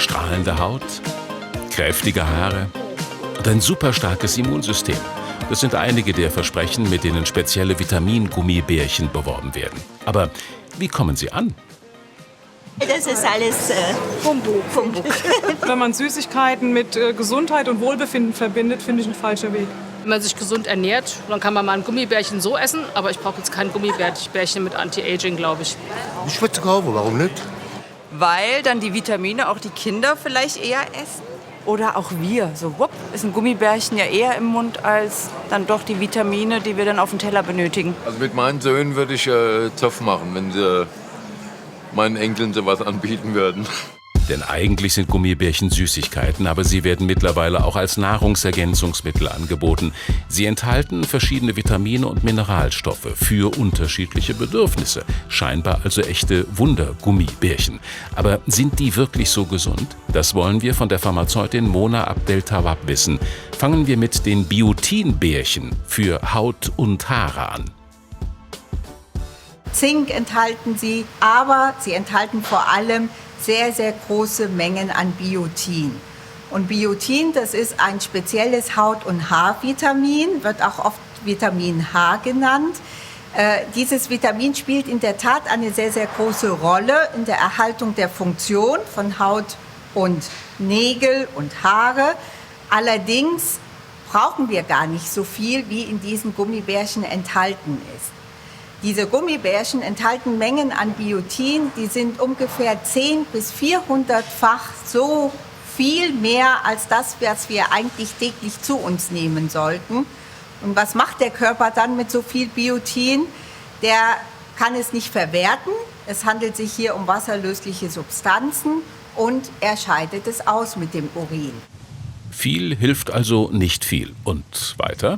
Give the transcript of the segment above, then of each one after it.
strahlende Haut, kräftige Haare und ein superstarkes Immunsystem. Das sind einige der Versprechen, mit denen spezielle Vitamingummibärchen beworben werden. Aber wie kommen sie an? Das ist alles Humbug. Wenn man Süßigkeiten mit Gesundheit und Wohlbefinden verbindet, finde ich ein falscher Weg. Wenn man sich gesund ernährt, dann kann man mal ein Gummibärchen so essen, aber ich brauche jetzt kein Gummibärchen mit Anti-Aging, glaube ich. Ich würde es kaufen, warum nicht? Weil dann die Vitamine auch die Kinder vielleicht eher essen. Oder auch wir. So, wupp, ist ein Gummibärchen ja eher im Mund als dann doch die Vitamine, die wir dann auf dem Teller benötigen. Also mit meinen Söhnen würde ich Zoff machen, wenn sie meinen Enkeln sowas anbieten würden. Denn eigentlich sind Gummibärchen Süßigkeiten, aber sie werden mittlerweile auch als Nahrungsergänzungsmittel angeboten. Sie enthalten verschiedene Vitamine und Mineralstoffe für unterschiedliche Bedürfnisse. Scheinbar also echte Wundergummibärchen. Aber sind die wirklich so gesund? Das wollen wir von der Pharmazeutin Mona Abdel-Tawwab wissen. Fangen wir mit den Biotinbärchen für Haut und Haare an. Zink enthalten sie, aber sie enthalten vor allem sehr, sehr große Mengen an Biotin. Und Biotin, das ist ein spezielles Haut- und Haarvitamin, wird auch oft Vitamin H genannt. Dieses Vitamin spielt in der Tat eine sehr, sehr große Rolle in der Erhaltung der Funktion von Haut und Nägel und Haare. Allerdings brauchen wir gar nicht so viel, wie in diesen Gummibärchen enthalten ist. Diese Gummibärchen enthalten Mengen an Biotin, die sind ungefähr 10 bis 400-fach so viel mehr als das, was wir eigentlich täglich zu uns nehmen sollten. Und was macht der Körper dann mit so viel Biotin? Der kann es nicht verwerten. Es handelt sich hier um wasserlösliche Substanzen und er scheidet es aus mit dem Urin. Viel hilft also nicht viel. Und weiter?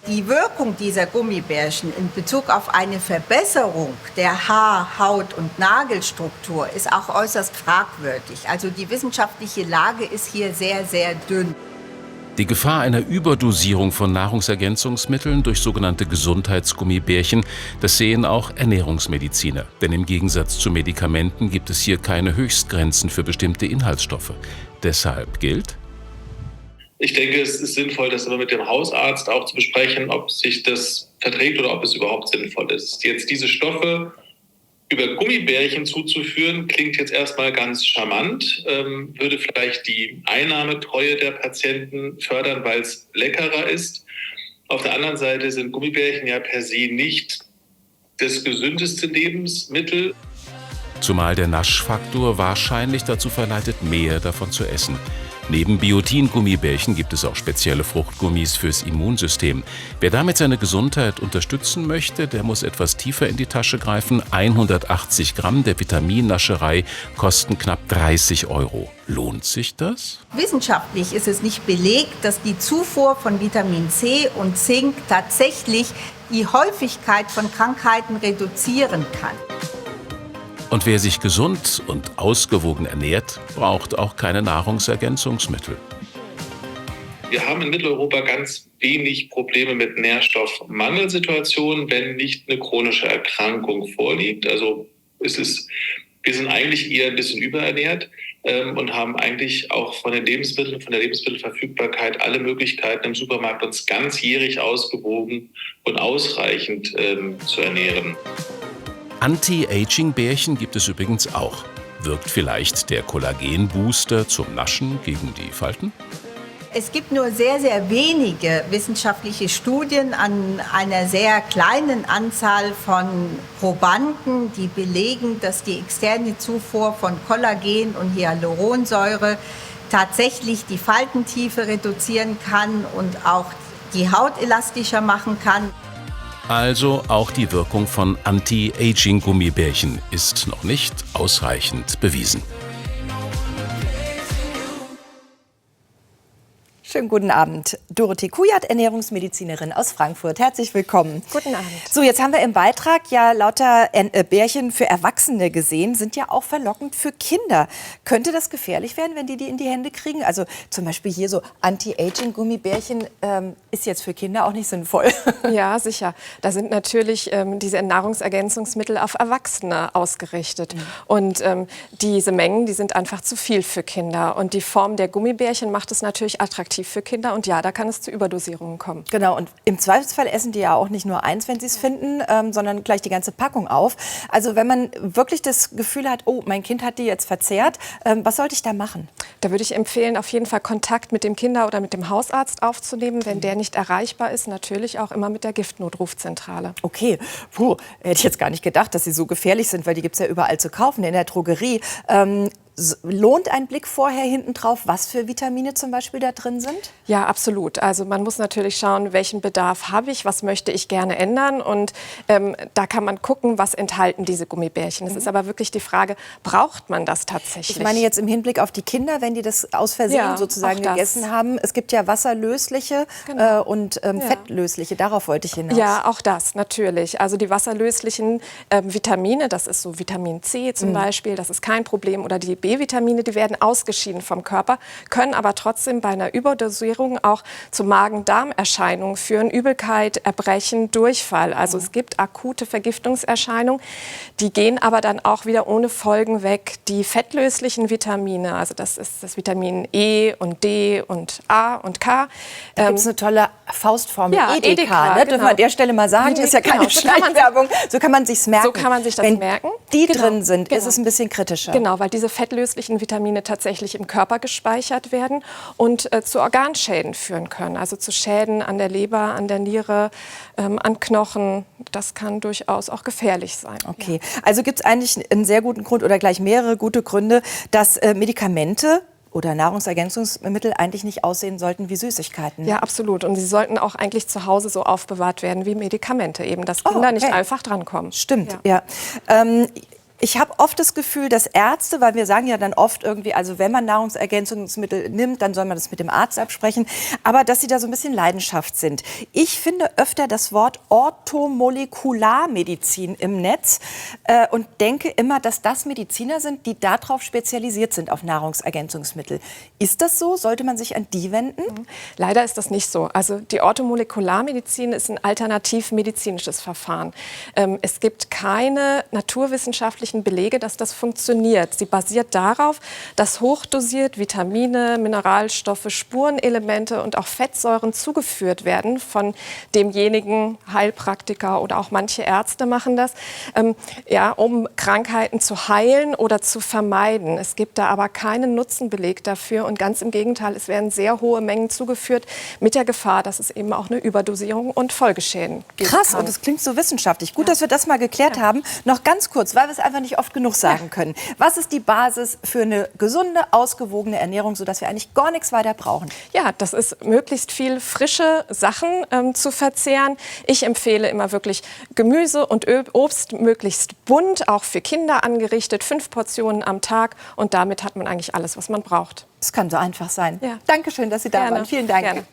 Die Wirkung dieser Gummibärchen in Bezug auf eine Verbesserung der Haar-, Haut- und Nagelstruktur ist auch äußerst fragwürdig. Also die wissenschaftliche Lage ist hier sehr, sehr dünn. Die Gefahr einer Überdosierung von Nahrungsergänzungsmitteln durch sogenannte Gesundheitsgummibärchen, das sehen auch Ernährungsmediziner. Denn im Gegensatz zu Medikamenten gibt es hier keine Höchstgrenzen für bestimmte Inhaltsstoffe. Deshalb gilt: Ich denke, es ist sinnvoll, das immer mit dem Hausarzt auch zu besprechen, ob sich das verträgt oder ob es überhaupt sinnvoll ist. Jetzt diese Stoffe über Gummibärchen zuzuführen, klingt jetzt erstmal ganz charmant, würde vielleicht die Einnahmetreue der Patienten fördern, weil es leckerer ist. Auf der anderen Seite sind Gummibärchen ja per se nicht das gesündeste Lebensmittel. Zumal der Naschfaktor wahrscheinlich dazu verleitet, mehr davon zu essen. Neben Biotin-Gummibärchen gibt es auch spezielle Fruchtgummis fürs Immunsystem. Wer damit seine Gesundheit unterstützen möchte, der muss etwas tiefer in die Tasche greifen. 180 Gramm der Vitaminnascherei kosten knapp 30 €. Lohnt sich das? Wissenschaftlich ist es nicht belegt, dass die Zufuhr von Vitamin C und Zink tatsächlich die Häufigkeit von Krankheiten reduzieren kann. Und wer sich gesund und ausgewogen ernährt, braucht auch keine Nahrungsergänzungsmittel. Wir haben in Mitteleuropa ganz wenig Probleme mit Nährstoffmangelsituationen, wenn nicht eine chronische Erkrankung vorliegt. Also wir sind eigentlich eher ein bisschen überernährt und haben eigentlich auch von den Lebensmitteln, von der Lebensmittelverfügbarkeit alle Möglichkeiten im Supermarkt uns ganzjährig ausgewogen und ausreichend zu ernähren. Anti-Aging-Bärchen gibt es übrigens auch. Wirkt vielleicht der Kollagenbooster zum Naschen gegen die Falten? Es gibt nur sehr, sehr wenige wissenschaftliche Studien an einer sehr kleinen Anzahl von Probanden, die belegen, dass die externe Zufuhr von Kollagen und Hyaluronsäure tatsächlich die Faltentiefe reduzieren kann und auch die Haut elastischer machen kann. Also auch die Wirkung von Anti-Aging-Gummibärchen ist noch nicht ausreichend bewiesen. Schönen guten Abend. Dorothee Kujat, Ernährungsmedizinerin aus Frankfurt. Herzlich willkommen. Guten Abend. So, jetzt haben wir im Beitrag ja lauter Bärchen für Erwachsene gesehen, sind ja auch verlockend für Kinder. Könnte das gefährlich werden, wenn die in die Hände kriegen? Also zum Beispiel hier so Anti-Aging-Gummibärchen ist jetzt für Kinder auch nicht sinnvoll. Ja, sicher. Da sind natürlich diese Nahrungsergänzungsmittel auf Erwachsene ausgerichtet. Und diese Mengen, die sind einfach zu viel für Kinder. Und die Form der Gummibärchen macht es natürlich attraktiv für Kinder. Und ja, da kann es zu Überdosierungen kommen. Genau, und im Zweifelsfall essen die ja auch nicht nur eins, wenn sie es finden, sondern gleich die ganze Packung auf. Also wenn man wirklich das Gefühl hat, oh, mein Kind hat die jetzt verzehrt, was sollte ich da machen? Da würde ich empfehlen, auf jeden Fall Kontakt mit dem Kinder- oder mit dem Hausarzt aufzunehmen. Wenn der nicht erreichbar ist, natürlich auch immer mit der Giftnotrufzentrale. Okay, hätte ich jetzt gar nicht gedacht, dass sie so gefährlich sind, weil die gibt es ja überall zu kaufen, in der Drogerie. Lohnt ein Blick vorher hinten drauf, was für Vitamine zum Beispiel da drin sind? Ja, absolut. Also man muss natürlich schauen, welchen Bedarf habe ich, was möchte ich gerne ändern. Und da kann man gucken, was enthalten diese Gummibärchen. Es ist aber wirklich die Frage, braucht man das tatsächlich? Ich meine jetzt im Hinblick auf die Kinder, wenn die das aus Versehen sozusagen gegessen haben. Es gibt ja wasserlösliche und fettlösliche, darauf wollte ich hinaus. Ja, auch das natürlich. Also die wasserlöslichen Vitamine, das ist so Vitamin C zum Beispiel, das ist kein Problem. Oder die B-Vitamine, die werden ausgeschieden vom Körper, können aber trotzdem bei einer Überdosierung auch zu Magen-Darm-Erscheinungen führen, Übelkeit, Erbrechen, Durchfall. Also es gibt akute Vergiftungserscheinungen, die gehen aber dann auch wieder ohne Folgen weg. Die fettlöslichen Vitamine, also das ist das Vitamin E und D und A und K. Da gibt es eine tolle Faustformel, ja, Edeka, ne? Dürfen wir an der Stelle mal sagen, ist ja keine Schleichwerbung. So kann man sich's merken. So kann man sich das merken. Die drin sind, ist es ein bisschen kritischer. Genau, weil diese fettlöslichen Vitamine tatsächlich im Körper gespeichert werden und zu Organschäden führen können. Also zu Schäden an der Leber, an der Niere, an Knochen. Das kann durchaus auch gefährlich sein. Okay, also gibt es eigentlich einen sehr guten Grund oder gleich mehrere gute Gründe, dass Medikamente oder Nahrungsergänzungsmittel eigentlich nicht aussehen sollten wie Süßigkeiten. Ja, absolut. Und sie sollten auch eigentlich zu Hause so aufbewahrt werden wie Medikamente, eben, dass Kinder nicht einfach drankommen. Stimmt, ja. Ich habe oft das Gefühl, dass Ärzte, weil wir sagen ja dann oft irgendwie, also wenn man Nahrungsergänzungsmittel nimmt, dann soll man das mit dem Arzt absprechen, aber dass sie da so ein bisschen Leidenschaft sind. Ich finde öfter das Wort Orthomolekularmedizin im Netz und denke immer, dass das Mediziner sind, die darauf spezialisiert sind, auf Nahrungsergänzungsmittel. Ist das so? Sollte man sich an die wenden? Leider ist das nicht so. Also die Orthomolekularmedizin ist ein alternativmedizinisches Verfahren. Es gibt keine naturwissenschaftlichen Belege, dass das funktioniert. Sie basiert darauf, dass hochdosiert Vitamine, Mineralstoffe, Spurenelemente und auch Fettsäuren zugeführt werden von demjenigen Heilpraktiker oder auch manche Ärzte machen das, um Krankheiten zu heilen oder zu vermeiden. Es gibt da aber keinen Nutzenbeleg dafür und ganz im Gegenteil, es werden sehr hohe Mengen zugeführt mit der Gefahr, dass es eben auch eine Überdosierung und Folgeschäden gibt. Krass, und das klingt so wissenschaftlich. Gut, dass wir das mal geklärt haben. Noch ganz kurz, weil wir es einfach nicht oft genug sagen können. Was ist die Basis für eine gesunde, ausgewogene Ernährung, sodass wir eigentlich gar nichts weiter brauchen? Ja, das ist möglichst viel frische Sachen zu verzehren. Ich empfehle immer wirklich Gemüse und Obst möglichst bunt, auch für Kinder angerichtet, 5 Portionen am Tag und damit hat man eigentlich alles, was man braucht. Es kann so einfach sein. Ja. Dankeschön, dass Sie da waren. Vielen Dank. Gerne.